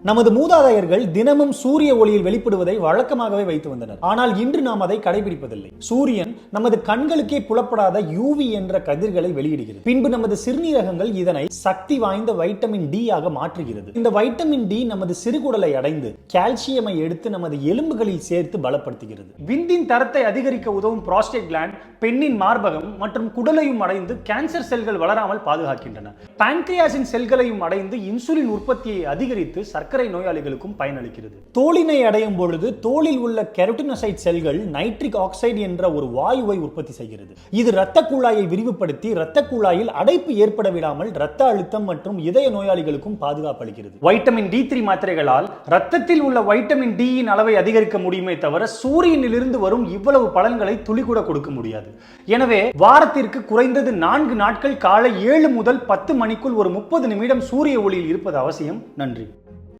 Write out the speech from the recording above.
நமது மூதாதையர்கள் தினமும் சூரிய ஒளியில் வெளிப்படுவதை வழக்கமாகவே வைத்து வந்தனர். ஆனால் இன்று நாம் அதை கடைபிடிப்பதில்லை. சூரியன் நமது கண்களுக்கே புலப்படாத யூவி என்ற கதிர்களை வெளியிடுகிறது. பின்பு நமது சிறுநீரகங்கள் இதனை சக்தி வாய்ந்த வைட்டமின் டி ஆக மாற்றுகிறது. இந்த வைட்டமின் டி நமது சிறுகுடலை அடைந்து கால்சியமை எடுத்து நமது எலும்புகளில் சேர்த்து பலப்படுத்துகிறது. விந்தின் தரத்தை அதிகரிக்க உதவும் புரோஸ்டேட் கிளாண்ட் பெண்ணின் மார்பகம் மற்றும் குடலையும் அடைந்து கேன்சர் செல்கள் வளராமல் பாதுகாக்கின்றன. பான்கிரியாசின் செல்களையும் அடைந்து இன்சுலின் உற்பத்தியை அதிகரித்து சர்க்கரை நோயாளிகளுக்கும் பயனளிக்கிறது. தோலினை அடையும் பொழுது தோலில் உள்ள கெரட்டினோசைட் செல்கள் நைட்ரிக் ஆக்சைடு என்ற ஒரு வாயுவை உற்பத்தி செய்கிறது. இது இரத்த குழாயை விரிவுபடுத்தி இரத்த குழாயில் அடைப்பு ஏற்பட விடாமல் இரத்த அழுத்தம் மற்றும் இதய நோயாளிகளுக்கும் பாதுகாப்பு அளிக்கிறது. வைட்டமின் D3 மாத்திரைகளால் ரத்தத்தில் உள்ள வைட்டமின் டி இன் அளவை அதிகரிக்க முடியுமே தவிர சூரியனில் இருந்து வரும் இவ்வளவு பலன்களை துளி கூட கொடுக்க முடியாது. எனவே வாரத்திற்கு குறைந்தது 4 நாட்கள் காலை 7 முதல் 10 மணிக்குள் ஒரு 30 நிமிடம் சூரிய ஒளியில் இருப்பது அவசியம். நன்றி.